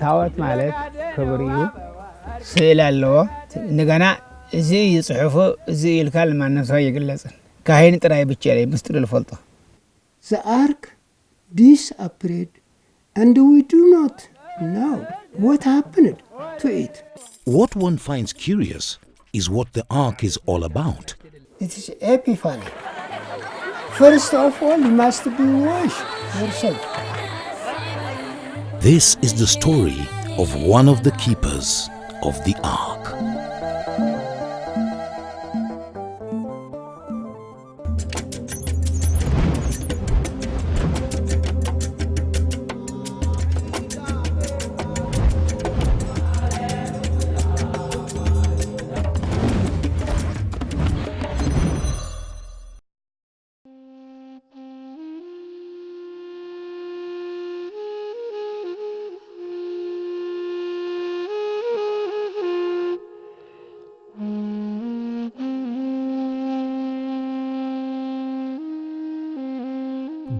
ታወት ማለት ክብር እዩ ስዕል ኣለዎ እንደገና እዚ ይጽሕፉ እዚ ይልካል ማንም ሰው ይግለጽን ካህን ጥራይ ብቻ ላይ ምስጢር ልፈልጦ The ark disappeared and we do not know what happened to it. What one finds curious is what the ark is all about. It is epiphany. First of all, you must be washed yourself. This is the story of one of the keepers of the ark.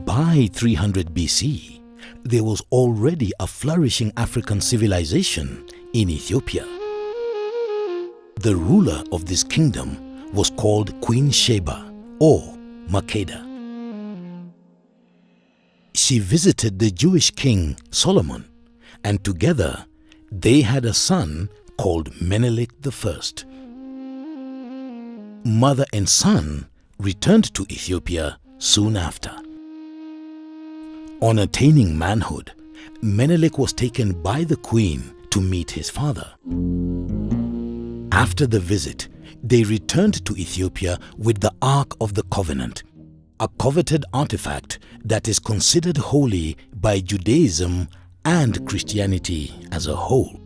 By 300 BC, there was already a flourishing African civilization in Ethiopia. The ruler of this kingdom was called Queen Sheba or Makeda. She visited the Jewish king Solomon, and together they had a son called Menelik I. Mother and son returned to Ethiopia soon after. On attaining manhood, Menelik was taken by the queen to meet his father. After the visit, they returned to Ethiopia with the Ark of the Covenant, a coveted artifact that is considered holy by Judaism and Christianity as a whole.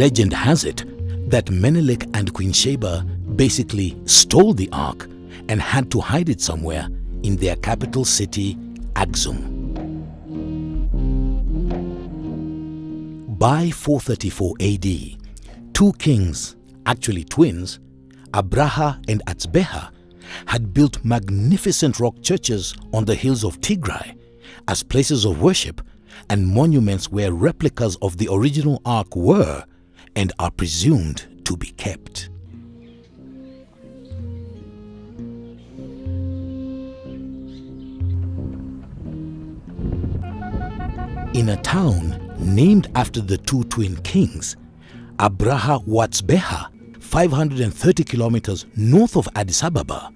Legend has it that Menelik and Queen Sheba basically stole the Ark and had to hide it somewhere in their capital city, Axum. By 434 AD, two kings, actually twins, Abraha and Atzbeha, had built magnificent rock churches on the hills of Tigray as places of worship and monuments where replicas of the original ark were and are presumed to be kept. In a town named after the two twin kings, Abraha Watzbeha, 530 kilometers north of Addis Ababa,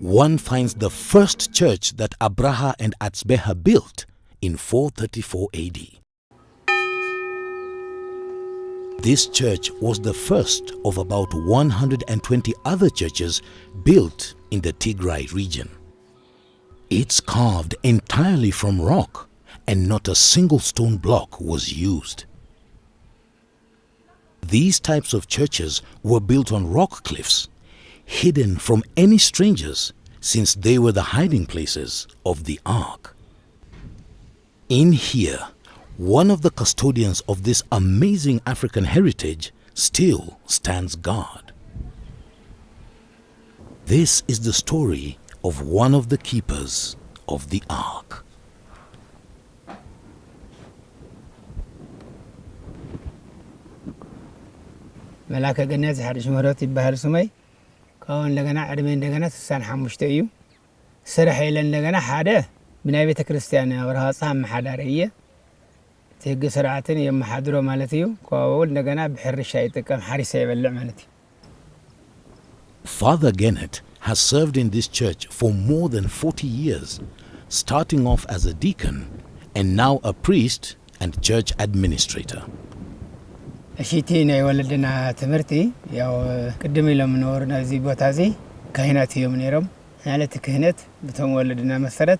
one finds the first church that Abraha and Atzbeha built in 434 AD. This church was the first of about 120 other churches built in the Tigray region. It's carved entirely from rock, and not a single stone block was used. These types of churches were built on rock cliffs, hidden from any strangers since they were the hiding places of the ark. In here, one of the custodians of this amazing African heritage still stands guard. This is the story of one of the keepers of the ark. ملاك جنات حارس مرات بحر سمي كون لجنا عدمين لجنا تسان حمشت أيو سرح إلى لجنا حدا بناء بيت كريستيان ورها صام حدارية تيجي سرعتين يوم حضروا مالتيو كون لجنا بحر الشيء كم حارس يبلع مالتي. Father Gennett has served in this church for more than 40 years, starting off as a deacon and now a priest and church administrator. أشيتينا يولدنا تمرتي يا قدمي لما نورنا زي بوتازي كهنات يوم نيرم حالة كهنات بتوم ولدنا مسرت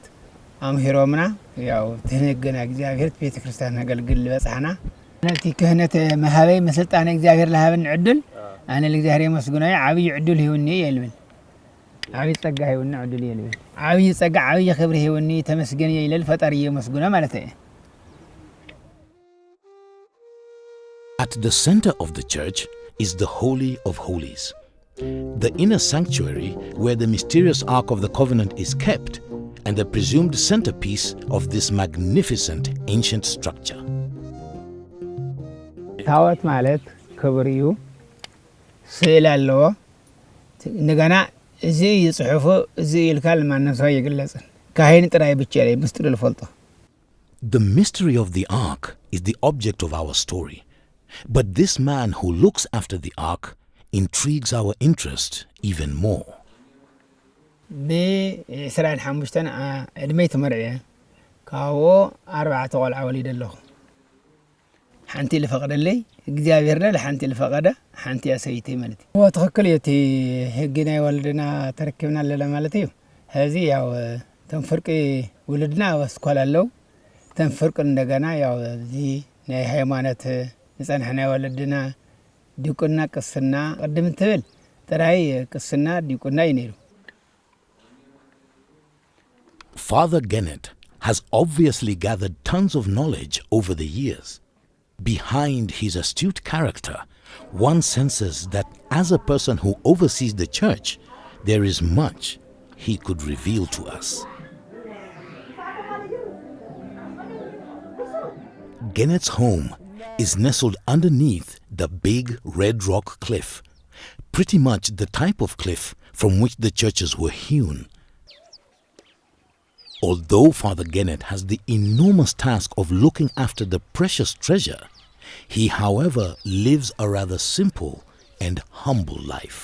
أم هيرومنا يا تهنجنا إجزاء بيت كريستيان قل بس أنا نتي كهنات مهابي مثلت أنا إجزاء لها بنعدل أنا الإجزاء مسجونة عبي عدل هي وني يلبن عبي تجا هي وني عدل يلبن عبي تجا عبي خبر هي وني تمسجن يلل الفترة مسجونة مالته. At the center of the church is the Holy of Holies, the inner sanctuary where the mysterious Ark of the Covenant is kept and the presumed centerpiece of this magnificent ancient structure. ታወት ማለት ክብር እዩ ስዕል ኣለዎ እንደገና እዚ ይጽሕፉ እዚ ይልካል ማንም ሰው ይግለጽ ካህን ጥራይ ብቻ ላይ ምስጢር ልፈልጦ The mystery of the ark is the object of our story, but this man who looks after the ark intrigues our interest even more. بسرعين حمشتنا ادميت مرعيه كاو 4 قلعه وليد له حنتي اللي فقد لي እግዚአብሔርና ለሐንቲ ለፈቀደ حنتي ያሰይቴ ማለት ነው ወተከለ የቲ ህግና ይወልድና ተረክብና ለማለት ነው هذه ያው ተንፈርቅ ወልድና ወስኳላለው ተንፈርቅ እንደገና ያው እዚ ናይ ሃይማኖት ንጸንሐና ይወልድና ዲቁና ቅስና ቀድም ትብል ጥራይ ቅስና ዲቁና ይነሩ Father Gennett has obviously gathered tons of knowledge over the years. Behind his astute character, one senses that as a person who oversees the church, there is much he could reveal to us. Gennett's home is nestled underneath the big Red Rock Cliff, pretty much the type of cliff from which the churches were hewn. Although Father Gennett has the enormous task of looking after the precious treasure, he, however, lives a rather simple and humble life.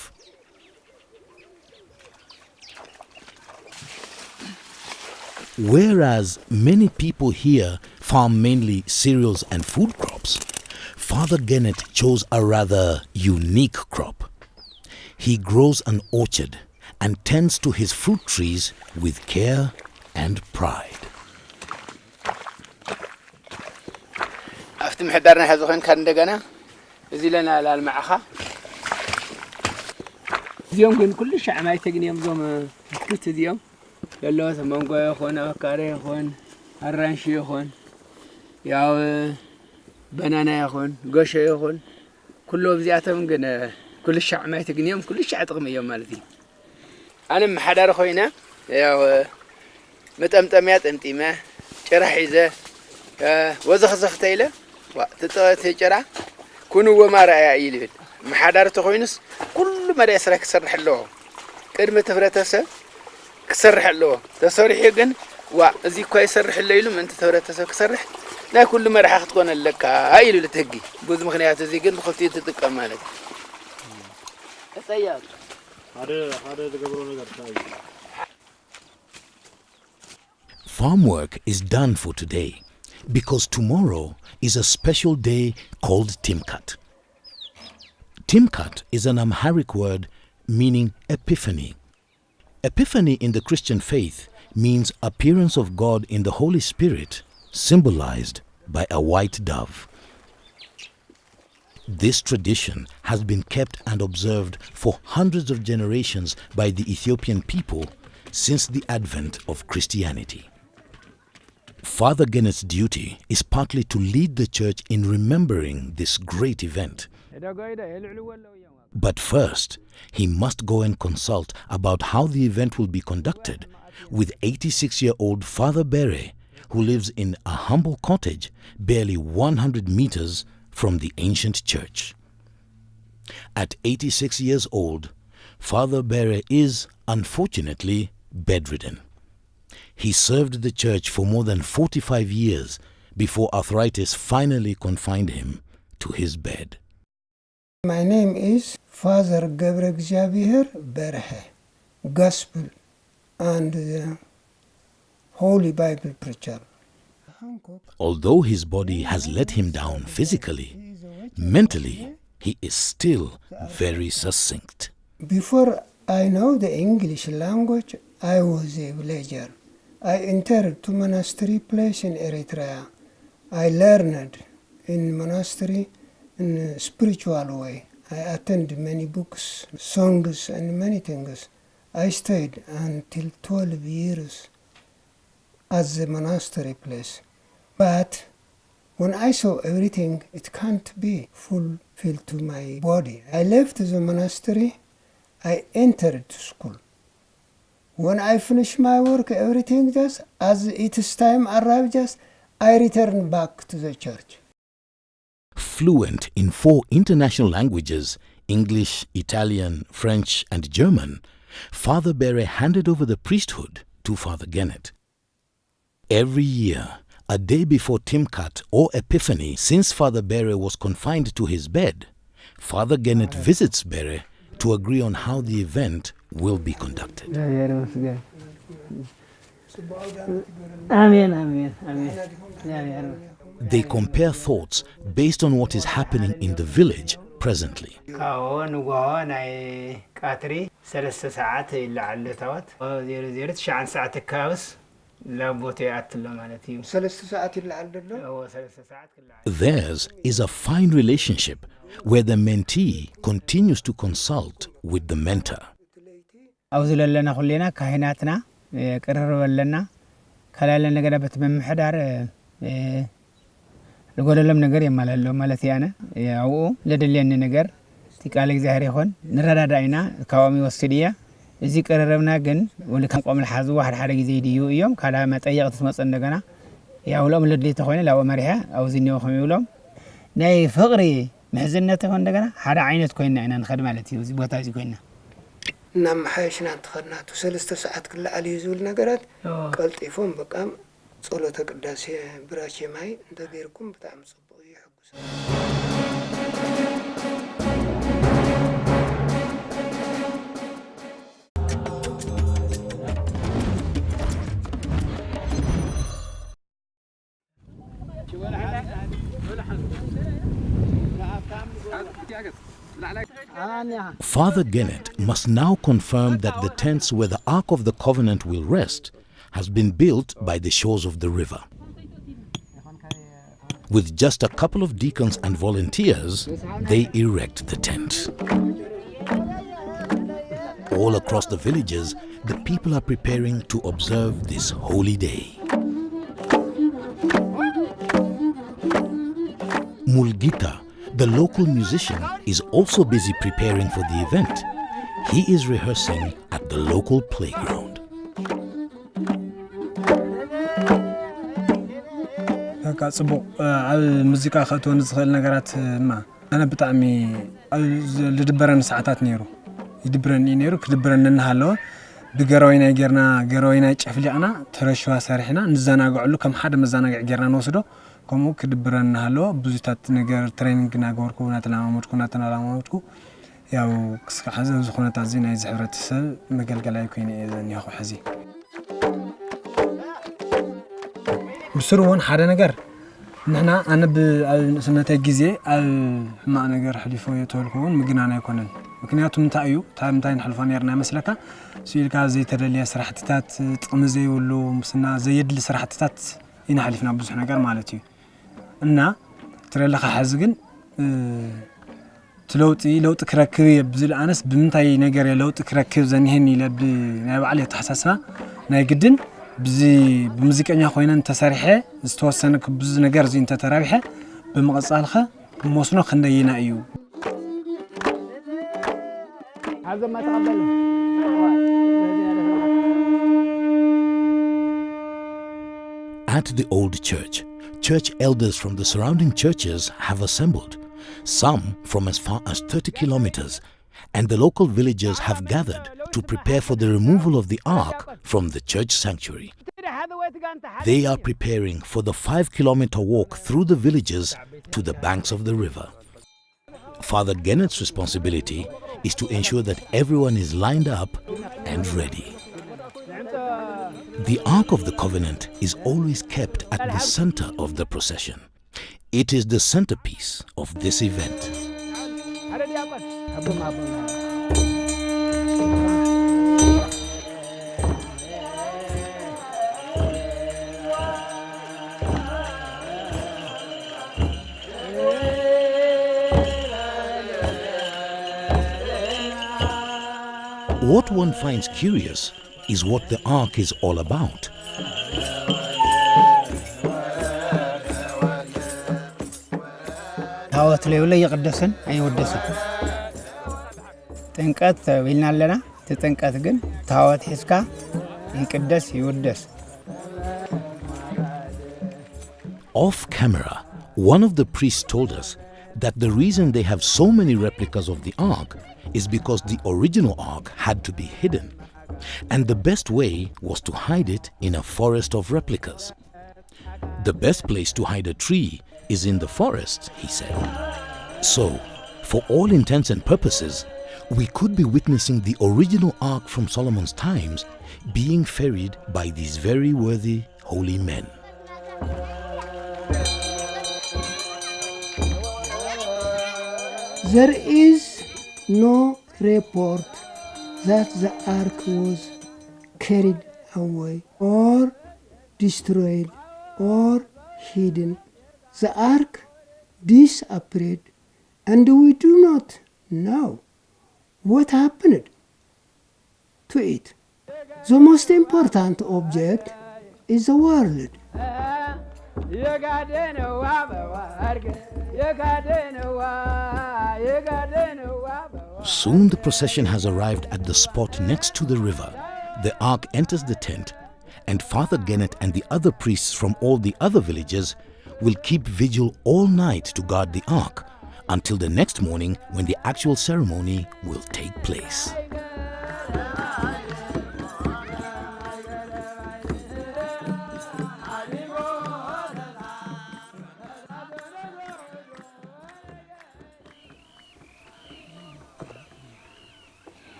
Whereas many people here farm mainly cereals and food crops, Father Gennett chose a rather unique crop. He grows an orchard and tends to his fruit trees with care and pride. أفتم حدرنا هذا خن كان دجنا زيلنا للمعخة اليوم كن كل شيء ما يتجني يوم كنت اليوم يلا ثم نقول أخوان أكاري أخوان الرانشي أخوان يا بنانا أخوان قشة أخوان كله بزيادة كن كل شيء ما يتجني يوم كل شيء تقوم يوم مالتي أنا محدر أخوينا يا متأمتميات أنتيمة شرح إذا وزخ تيله وتطوت هجرة كونوا وما رأي يلبل محدار تخوينس كل ما يسرح كسرح له كلمة تفرتسه كسرح له تصرح يجن وزي كويس سرح له يلوم أنت تفرتسه كسرح لا كل ما راح تكون لك هاي اللي تهجي جوز مخنيات زي جن خلتي تتكملك السياد هذا تقبلونه قبل Farm work is done for today because tomorrow is a special day called Timkat. Timkat is an Amharic word meaning epiphany. Epiphany in the Christian faith means appearance of God in the Holy Spirit, symbolized by a white dove. This tradition has been kept and observed for hundreds of generations by the Ethiopian people since the advent of Christianity. Father Gennett's duty is partly to lead the church in remembering this great event. But first, he must go and consult about how the event will be conducted with 86-year-old Father Bere, who lives in a humble cottage barely 100 meters from the ancient church. At 86 years old, Father Bere is, unfortunately, bedridden. He served the church for more than 45 years before arthritis finally confined him to his bed. My name is Father Gabriel Xavier Berhe, Gospel and Holy Bible preacher. Although his body has let him down physically, mentally he is still very succinct. Before I know the English language, I was a villager. I entered to monastery place in Eritrea. I learned in monastery in a spiritual way. I attended many books, songs, and many things. I stayed until 12 years at the monastery place. But when I saw everything, it can't be fulfilled to my body. I left the monastery. I entered school. When I finish my work, everything just, as it is time arrived, just, I return back to the church. Fluent in 4 international languages, English, Italian, French, and German, Father Bere handed over the priesthood to Father Gennett. Every year, a day before Timkat or Epiphany, since Father Bere was confined to his bed, Father Gennett visits Bere to agree on how the event will be conducted. They compare thoughts based on what is happening in the village presently. Theirs is a fine relationship where the mentee continues to consult with the mentor. أوزلنا كلنا كهناتنا قرروا لنا كلا لنا قربت من محدار نقول لهم نجار يماله مالتي أنا أو لدلينا نجار تقالك زهري خون نرى داينا كوامي والسرية إذا قررنا جن واللي كان قام الحظ واحد حرق زي ديو يوم كلا ما تأيق تسمع صندقنا يا ولهم لدلي تخوين لا ومريها أو زينيو خميولهم ناي فقري محزنة تخون دقنا حدا عينت كوينا أنا نخدم مالتي وزبوتازي كوينا نعم حيشنا تخدنا تسلسل ساعات كل على يزول نجارات قلت يفهم بقام صلوتك قداسي براشي معي دبيركم بتاع مصبوي يحبس. Father Gennett must now confirm that the tents where the Ark of the Covenant will rest has been built by the shores of the river. With just a couple of deacons and volunteers, they erect the tent. All across the villages, the people are preparing to observe this holy day. Mulgita, the local musician, is also busy preparing for the event. He is rehearsing at the local playground. ጽቡቅ ኣብ ሙዚቃ ከተውን ዝኽእል ነገራት ማ ኣነ ብጣዕሚ ዝድበረን ሰዓታት ነይሩ ይድብረኒ ነይሩ ክድብረኒ እናሃለወ ብገራዊና ጌርና ገራዊና ጨፍሊቕና ተረሽዋ ሰሪሕና ንዘናግዕሉ ከም ሓደ መዘናግዕ ጌርና ንወስዶ ከምኡ ክድብረኒ እናሃለወ ብዙታት ነገር ትሬኒንግ ናገርኩ ናተላማመድኩ ያው ክስካ ሓዘ ዝኾነታ እዚ ናይ ዝሕብረተሰብ መገልገላይ ኮይነ ዘኒኹ ሕዚ بسرون حدا نجار نحنا أنا بسنة جزء ما نجار حلفوا يتولكون مجنانا يكونن مكنياتهم تأيو تايم حلفان يرنا مسلكا سويل كازي ترى سرحتات تقمزي ولو مسنا زيد لي سرحتات إن حلفنا بس إحنا جار مالتي إننا ترى لك حزقن لو تكركب بزل أنس بمنتاي نجار لو تكركب زنهني لب نبي عليه تحسسها نايقدن بزي بموسيقى خوينا تساريحه استوسنك بز نجار زين تترابيحه بمقصالخه بموسنو خندينا ايو هذا ما تقبل At the old church elders from the surrounding churches have assembled, some from as far as 30 kilometers, and the local villagers have gathered to prepare for the removal of the ark from the church sanctuary. They are preparing for the 5-kilometer walk through the villages to the banks of the river. Father Gennett's responsibility is to ensure that everyone is lined up and ready. The Ark of the Covenant is always kept at the center of the procession. It is the centerpiece of this event. What one finds curious is what the Ark is all about. ታወት ላይ ወለ ይቀደሰን አይወደሰን ጥንቀት ቢልና ለና ተጠንቀት ግን ታወት ሂስካ ይቅደስ ይወደስ። Off camera, one of the priests told us that the reason they have so many replicas of the Ark is because the original Ark had to be hidden, and the best way was to hide it in a forest of replicas. The best place to hide a tree is in the forest, he said. So, for all intents and purposes, we could be witnessing the original Ark from Solomon's times being ferried by these very worthy holy men. There is no report that the ark was carried away or destroyed or hidden. The ark disappeared, and we do not know what happened to it. The most important object is the world. Soon the procession has arrived at the spot next to the river. The ark enters the tent, and Father Gennett and the other priests from all the other villages will keep vigil all night to guard the ark until the next morning when the actual ceremony will take place.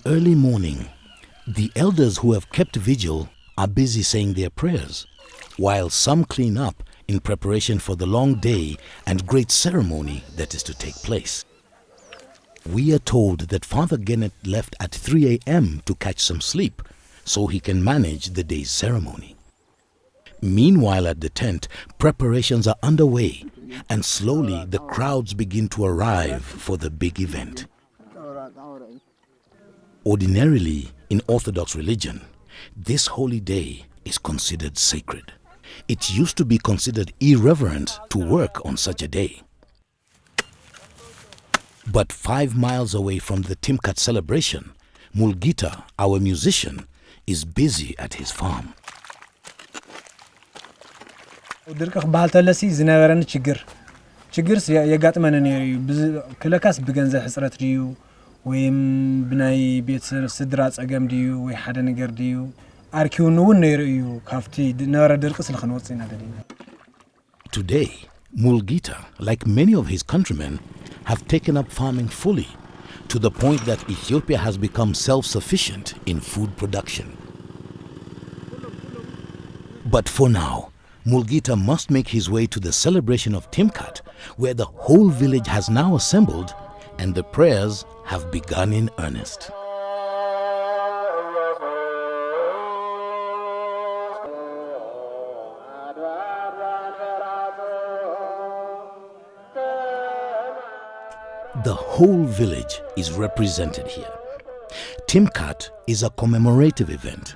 Early morning, the elders who have kept vigil are busy saying their prayers, while some clean up in preparation for the long day and great ceremony that is to take place. We are told that Father Gennett left at 3 a.m. to catch some sleep so he can manage the day's ceremony. Meanwhile at the tent, preparations are underway, and slowly the crowds begin to arrive for the big event. Ordinarily, in Orthodox religion, this holy day is considered sacred. It used to be considered irreverent to work on such a day. But 5 miles away from the Timkat celebration, Mulgita, our musician, is busy at his farm. ድርቅ ክበሃል ተለሲ ዝነበረኒ ችግርስ የጋጥመን ነይሩ ክለካስ ብገንዘብ ሕፅረት ድዩ ወይም ብናይ ቤት ስድራ ጸገም ድዩ ወይ ሓደ ነገር ድዩ አርኪውን እውን ነይሩ እዩ ካፍቲ ነበረ ድርቅ ስለክንወጽ ኢና ደሊና Today, Mulgita, like many of his countrymen, have taken up farming fully to the point that Ethiopia has become self-sufficient in food production. But for now, Mulgita must make his way to the celebration of Timkat, where the whole village has now assembled and the prayers have begun in earnest. The whole village is represented here. Timkat is a commemorative event.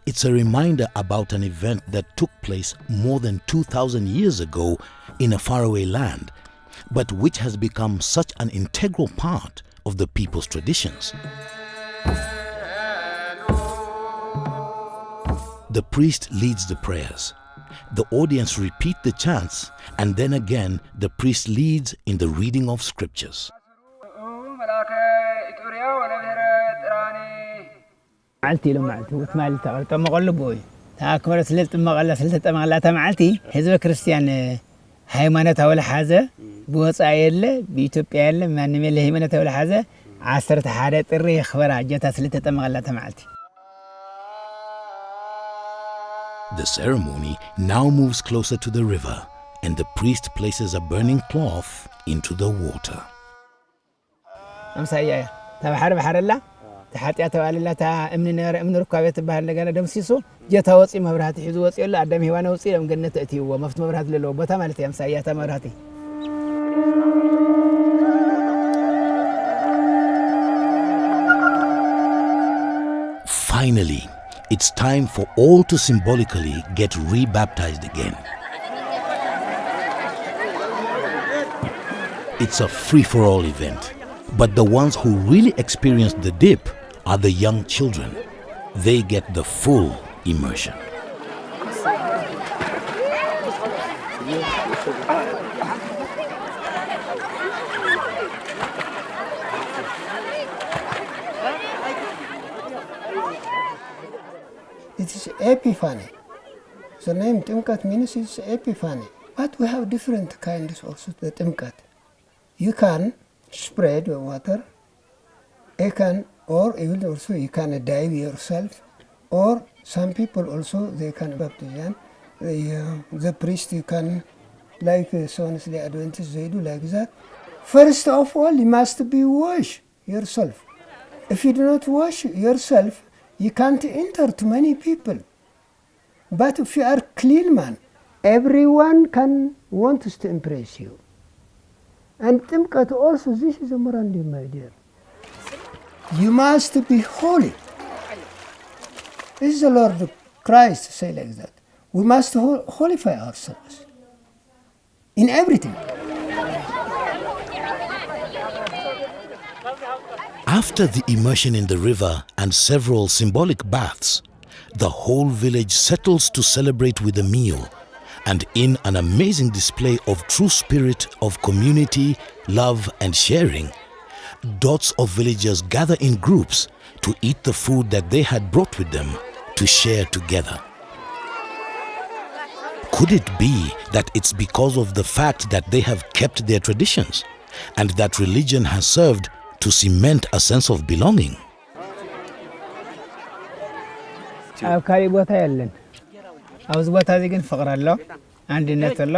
It's a reminder about an event that took place more than 2,000 years ago in a faraway land, but which has become such an integral part of the people's traditions. The priest leads the prayers. The audience repeat the chants, and then again the priest leads in the reading of scriptures. معلتي لو معلتي وتمالتي قلت ما قلبوي تاكبر سلت مقله سلت مقلاته معلتي حزب كريستيان ሃይማኖታዊ ለሐዘ ብወፃ የለ በኢትዮጵያ የለ ማንንም የለ ሃይማኖታዊ ለሐዘ 11 ጥሪ ይخبራ ጀታ ስልት ተጠመቀላተ معلتي The ceremony now moves closer to the river, and the priest places a burning cloth into the water. امسايا تبحر بحرلا تحاتيا تواللا تا امن ركابيت بحال ነገር ደምሲሶ ጀታ ወፂ መብራት ይዙ ወፂ የለ አዳም ሄዋና ወፂ ለም ገነት እቲው መፍት መብራት ለለው ቦታ ማለት ያምሳያ ተመብራቲ Finally, it's time for all to symbolically get rebaptized again. It's a free-for-all event, but the ones who really experienced the dip are the young children. They get the full immersion. It is Epiphany. The name Timkat means it's Epiphany. But we have different kinds also the Timkat. You can spread the water, or even also you can dive yourself, or some people also they can baptize. The priest you can, like Sons the Adventists, they do like that. First of all, you must be wash yourself. If you do not wash yourself, you can't enter to many people. But if you are clean man, everyone wants to impress you. And Timkat also, this is a morandi, my dear. You must be holy. This is the Lord Christ say like that. We must holify ourselves in everything. After the immersion in the river and several symbolic baths, the whole village settles to celebrate with a meal, and in an amazing display of true spirit of community, love and sharing, dots of villagers gather in groups to eat the food that they had brought with them to share together. Could it be that it's because of the fact that they have kept their traditions and that religion has served to cement a sense of belonging? ኣብ ካሊእ ቦታ የለን ኣብዚ ቦታ እዚ ግን ፍቕሪ ኣሎ አንድነት ኣሎ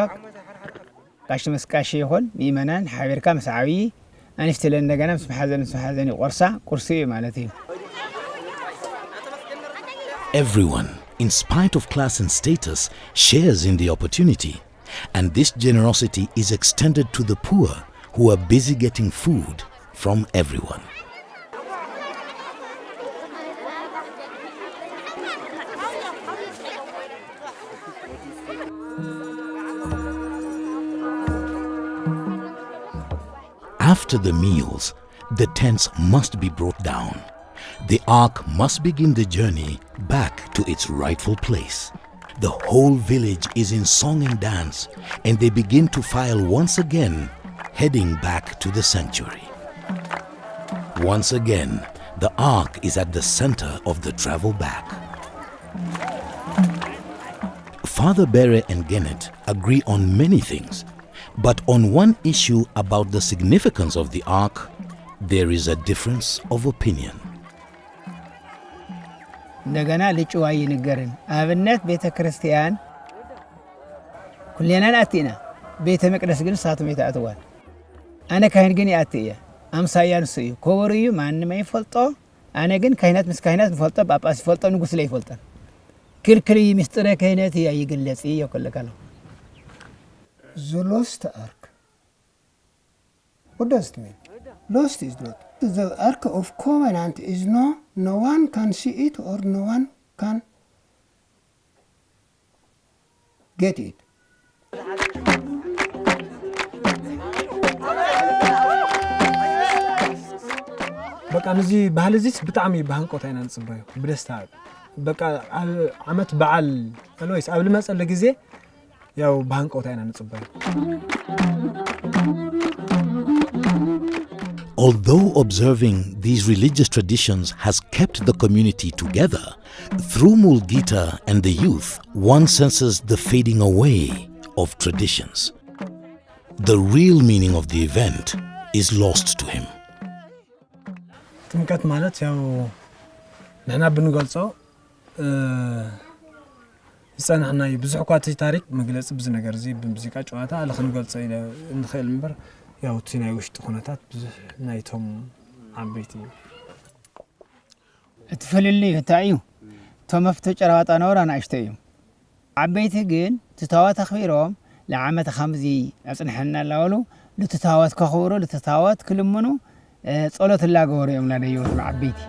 ቃሽ መስቃሽ ይኹን ሚመናን ሓቢርካ ምስ ዓብይ ኣንሽቲ ለእንደገና ምስ መሓዘን ይቆርሳ ቁርሲ ማለት እዩ Everyone, in spite of class and status, shares in the opportunity, and this generosity is extended to the poor who are busy getting food from everyone. After the meals, the tents must be brought down. The Ark must begin the journey back to its rightful place. The whole village is in song and dance, and they begin to file once again, heading back to the sanctuary. Once again, the Ark is at the center of the travel back. Father Bere and Gennett agree on many things, but on one issue about the significance of the Ark, there is a difference of opinion. እንደገና ልጭዋ ይንገርን አብነት ቤተ ክርስቲያን ኩለና አጥቲና ቤተ መቅደስ ግን ሳቱም ይታጥዋል አነ ካህን ግን ያጥየ አምሳያን ሰዩ ኮወሪዩ ማንንም አይፈልጦ አነ ግን ካህናት ምስካህናት ፈልጦ ጳጳስ ፈልጦ ንጉስ ላይ ፈልጦ ክልክል ምስጥረ ካህናት ያይገለጽ ይከለከለው The lost Ark. What does it mean? Lost is not. The Ark of Covenant is no one can see it or no one can get it. በቃ ነዚ ባህል እዚ ብጣዕሚ ባህንቆት አይና ንጽበዩ ብደስታ በቃ ዓመት በዓል አለወይስ ኣብ ልመጸለ ግዜ ያው ባህንቆት አይና ንጽበዩ Although observing these religious traditions has kept the community together, through Mulgita and the youth, one senses the fading away of traditions. The real meaning of the event is lost to him. ጥምቀት ማለት ያው ንሕና ብንገልጾ ዝጸናሕናዩ ብዙሕ እኳ እቲ ታሪክ መግለፂ ብዙ ነገር እዚ ብሙዚቃ ጨዋታ ኣለ ክንገልጾ ንኽእል እምበር ያው እቲ ናይ ውሽጢ ኩነታት ብዙሕ ናይቶም ዓበይቲ እቲ ፍልሊ እንታይ እዩ እቶም ኣብቲ ጨራዋጣ ነውራ ንእሽተይ እዩ ዓበይቲ ግን ትታዋት ኣኽቢሮም ለዓመት ከምዚ ኣጽንሐና እናበሉ ልትታዋት ከኽብሩ ልትታዋት ክልምኑ ጸሎት ላገበሩ እዮም ላደየወት ዓበይቲ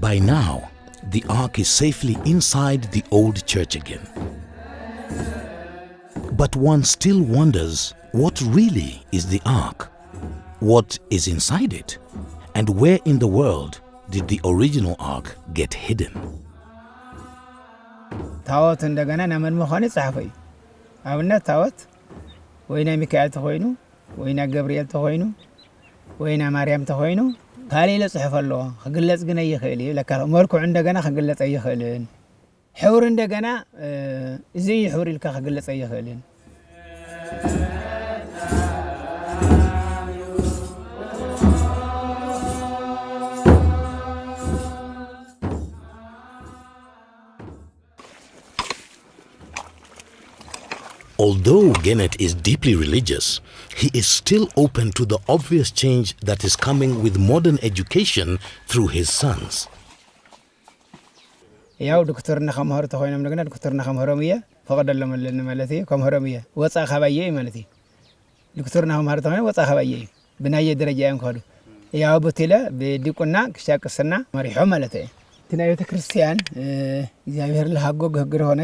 By now, the Ark is safely inside the old church again. But one still wonders what really is the Ark. what is inside it, and where in the world did the original Ark get hidden? ታወት እንደገና ናመን መሆነ ጻፈይ አብነት ታወት ወይና ሚካኤል ተሆይኑ ወይና ገብርኤል ተሆይኑ ወይና ማርያም ተሆይኑ ካሌለ ጽሕፍ ኣሎ ክግለጽ ግን ይኽእል ለካ መልኩዕ እንደገና ክግለጽ ይኽእልን ሕብር እንደገና እዚ ሕብር ኢልካ ክግለጽ ይኽእልን Although Gennett is deeply religious, he is still open to the obvious change that is coming with modern education through his sons. ያው ዶክተርና ከመህር ተሆይነም ነገና ዶክተርና ከመህሮምየ ፈቀደለም ማለት እዩ ከመህሮምየ ወጻ ኸባየ ማለት እዩ ዶክተርና ከመህር ተሆይነ ወጻ ኸባየ ብናየ ደረጃ ያንከዱ ያው በተለ በዲቁና ክሻቅስና መሪሖ ማለት እዩ ትና ቤተ ክርስቲያን እግዚአብሔር ለሃጎግ ህግር ሆነ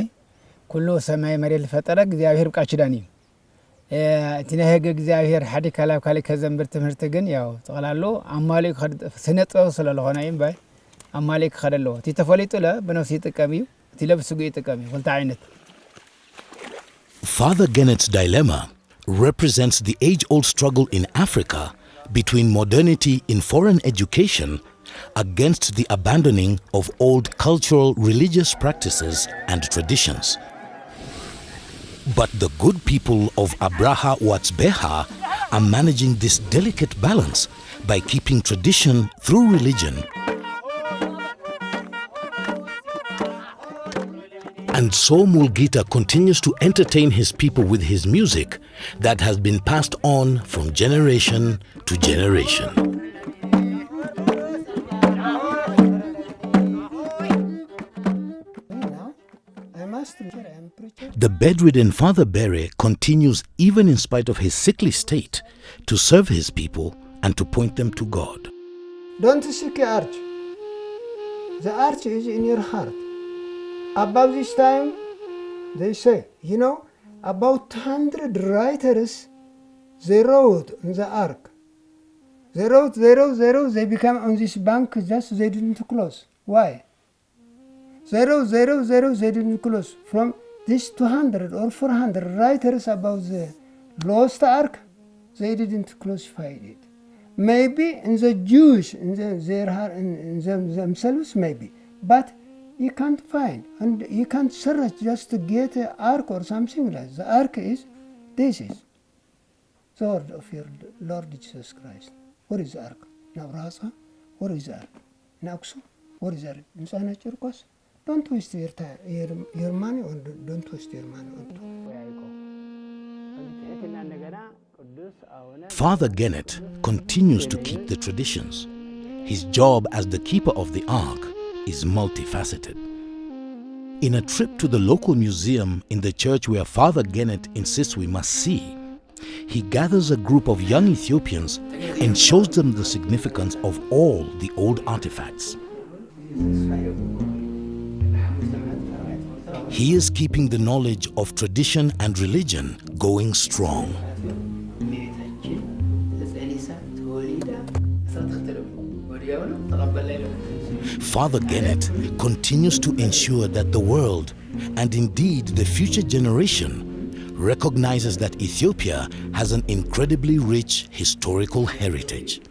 ኩሉ ሰማይ መሬት ለፈጠረ እግዚአብሔር ብቃችዳኒ ቲነሄገ እግዚአብሔር ሐዲ ካላብ ካለ ከዘንብር ትምህርት ግን ያው ተቀላሉ አማሊክ ስነጠው ስለሆነ ይምባይ አማሊክ ከደለው ተፈሊጡ ለ በነፍስ ይጥቀሚው ትለብስጉ ይጥቀሚ ወልታ አይነት Father Gennett's dilemma represents the age-old struggle in Africa between modernity in foreign education against the abandoning of old cultural religious practices and traditions. But the good people of Abraha Watsbeha are managing this delicate balance by keeping tradition through religion. And so Mulgita continues to entertain his people with his music that has been passed on from generation to generation. The bedridden Father Bere continues even in spite of his sickly state to serve his people and to point them to God. Don't seek the arch. The arch is in your heart. About this time, they say, about 100 writers, they wrote in the Ark. They wrote 0, they become on this bank, just they didn't close. Why? 0, they didn't close. From this 200 or 400 writers about the lost Ark, they didn't classify it. Maybe in the Jewish, in themselves, maybe. But you can't find, and you can't search just to get an Ark or something like that. The Ark is, this is the word of your Lord Jesus Christ. What is the Ark? Nabrasa? What is the Ark? Naxu? What is the Ark? Insana Churkos? Don't waste your time, your money, or don't waste your money. Father Gennett continues to keep the traditions. His job as the keeper of the Ark is multifaceted. In a trip to the local museum in the church where Father Gennett insists we must see, he gathers a group of young Ethiopians and shows them the significance of all the old artifacts. He is keeping the knowledge of tradition and religion going strong. Father Gennett continues to ensure that the world, and indeed the future generation, recognizes that Ethiopia has an incredibly rich historical heritage.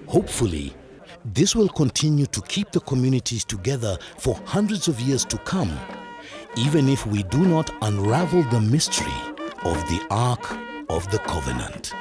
Hopefully, this will continue to keep the communities together for hundreds of years to come, even if we do not unravel the mystery of the Ark of the Covenant.